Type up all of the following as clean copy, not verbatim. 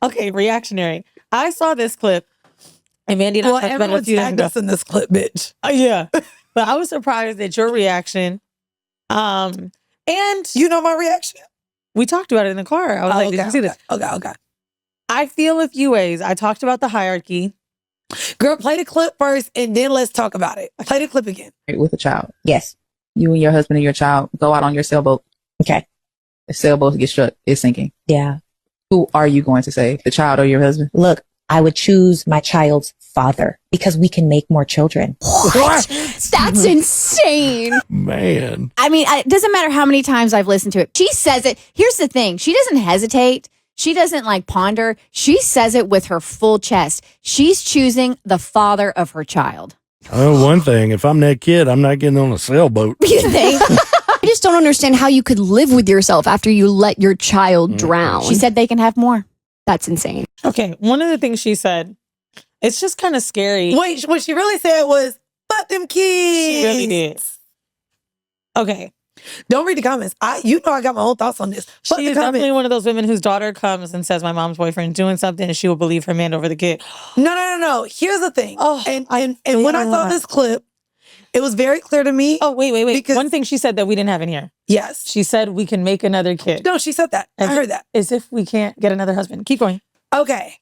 Okay, reactionary. I saw this clip, and Mandii and I talked about it a few days ago. In this clip, bitch. Yeah, but I was surprised at your reaction. And you know my reaction. We talked about it in the car. I was like, did you see this? Okay. I feel a few ways. I talked about the hierarchy. Girl, play the clip first, and then let's talk about it. Play the clip again. With a child. Yes. You and your husband and your child go out on your sailboat. Okay. The sailboat gets struck, it's sinking. Yeah. Who are you going to save? The child or your husband? Look, I would choose my child's father because we can make more children. What? That's insane. Man. I mean, it doesn't matter how many times I've listened to it. She says it. Here's the thing. She doesn't hesitate. She doesn't like ponder. She says it with her full chest. She's choosing the father of her child. Oh, one thing. If I'm that kid, I'm not getting on a sailboat. You think? I just don't understand how you could live with yourself after you let your child drown. She said they can have more. That's insane. Okay, one of the things she said, it's just kind of scary. Wait, what she really said was, fuck them kids. She really did. Okay. Don't read the comments. I got my own thoughts on this. Fuck She is definitely one of those women whose daughter comes and says, my mom's boyfriend's doing something, and she will believe her man over the kid. No. Here's the thing. Oh, and when I saw this clip, it was very clear to me. Oh, wait. Because one thing she said that we didn't have in here. Yes. She said we can make another kid. No, she said that. I heard that. As if we can't get another husband. Keep going. Okay.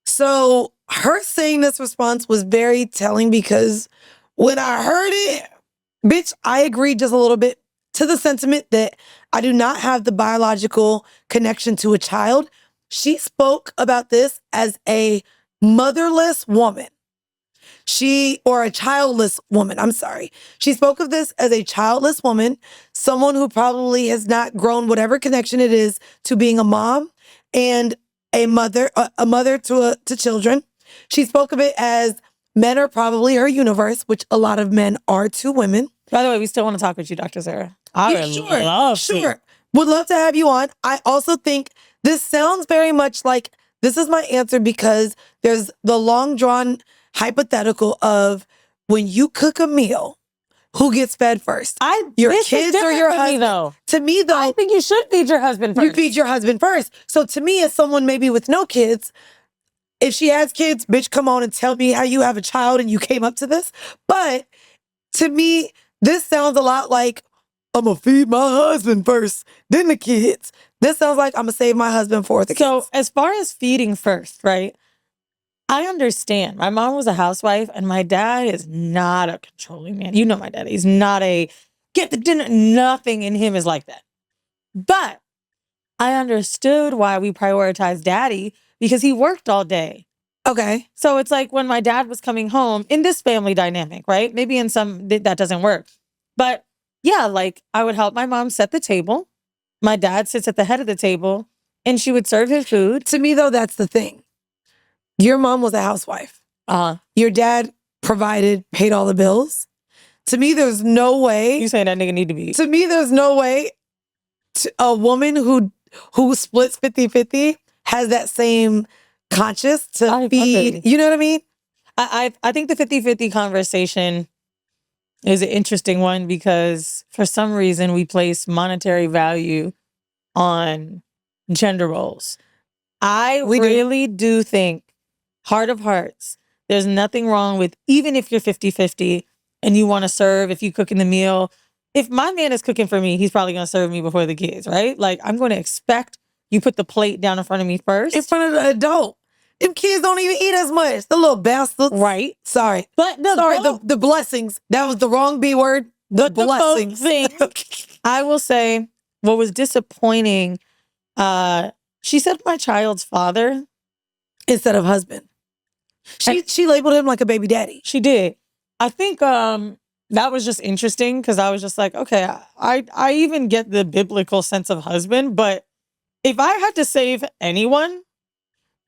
So her saying this response was very telling because when I heard it, bitch, I agreed just a little bit to the sentiment that I do not have the biological connection to a child. She spoke about this as a motherless woman. Or a childless woman, I'm sorry. She spoke of this as a childless woman, someone who probably has not grown whatever connection it is to being a mom and a mother to children. She spoke of it as men are probably her universe, which a lot of men are to women. By the way, we still want to talk with you, Dr. Sarah. Sure. Would love to have you on. I also think this sounds very much like this is my answer because there's the long drawn hypothetical of when you cook a meal, who gets fed first? Your kids or your husband? To me, though, I think you should feed your husband first. You feed your husband first. So to me, as someone maybe with no kids, if she has kids, bitch, come on and tell me how you have a child and you came up to this. But to me, this sounds a lot like, I'm going to feed my husband first, then the kids. This sounds like I'm going to save my husband for the kids. So as far as feeding first, right? I understand. My mom was a housewife and my dad is not a controlling man. You know my dad. He's not a get the dinner. Nothing in him is like that. But I understood why we prioritized daddy because he worked all day. Okay. So it's like when my dad was coming home in this family dynamic, right? Maybe in some that doesn't work. But yeah, like I would help my mom set the table. My dad sits at the head of the table and she would serve his food. To me, though, that's the thing. Your mom was a housewife. Your dad provided, paid all the bills. To me, there's no way. You saying that nigga need to be. To me, there's no way a woman who splits 50-50 has that same conscience to feed. You know what I mean? I think the 50-50 conversation is an interesting one because for some reason we place monetary value on gender roles. I really do think, heart of hearts, there's nothing wrong with, even if you're 50-50 and you want to serve, if you cook in the meal, if my man is cooking for me, he's probably going to serve me before the kids, right? Like I'm going to expect you put the plate down in front of me first. In front of the adult. Them kids don't even eat as much. The little bastards. Right. Sorry. But the blessings. That was the wrong B word. The blessings. Thing, I will say what was disappointing, she said my child's father instead of husband. She labeled him like a baby daddy. She did. I think that was just interesting because I was just like, okay, I even get the biblical sense of husband, but if I had to save anyone,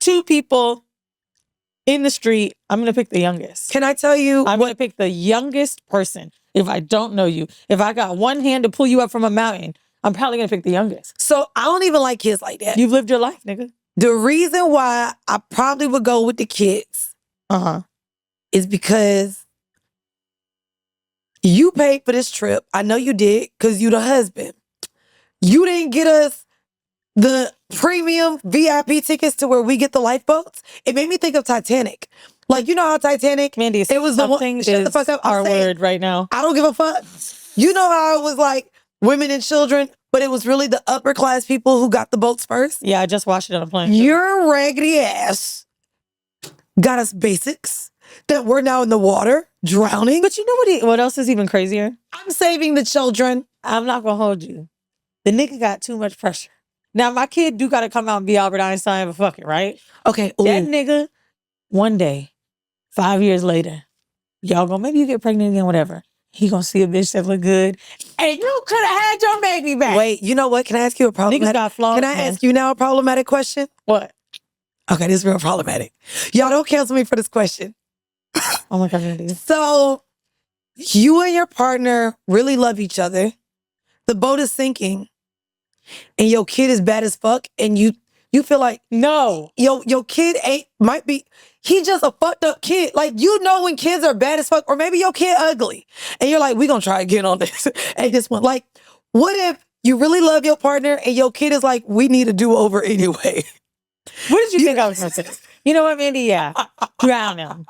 two people in the street, I'm going to pick the youngest. Can I tell you? I'm going to pick the youngest person. If I don't know you, if I got one hand to pull you up from a mountain, I'm probably going to pick the youngest. So I don't even like kids like that. You've lived your life, nigga. The reason why I probably would go with the kids is because you paid for this trip. I know you did because you the husband. You didn't get us the premium VIP tickets to where we get the lifeboats, it made me think of Titanic. Like, you know how Titanic, Mandii, it was the one. something Shut the is fuck up. I'm our saying, word right now. I don't give a fuck. You know how it was like women and children, but it was really the upper class people who got the boats first? Yeah, I just watched it on a plane. Your raggedy ass got us basics that we're now in the water drowning. But you know what else is even crazier? I'm saving the children. I'm not gonna hold you. The nigga got too much pressure. Now my kid do gotta come out and be Albert Einstein, but fuck it, right? Okay. Ooh. That nigga, one day, 5 years later, y'all go, maybe you get pregnant again, whatever. He gonna see a bitch that look good. And you could have had your baby back. Wait, you know what? Can I ask you a Niggas problematic? got flaws. Can I ask you now a problematic question? What? Okay, this is real problematic. Y'all don't cancel me for this question. Oh my God, Mandii. So, you and your partner really love each other. The boat is sinking, and your kid is bad as fuck, and you feel like No. your kid might be, he just a fucked up kid. Like, you know when kids are bad as fuck, or maybe your kid ugly, and you're like, we gonna try again on this and this one. Like, what if you really love your partner and your kid is like, we need a do-over anyway? What did you think I was gonna say? You know what, Mandii? Yeah. Drown him.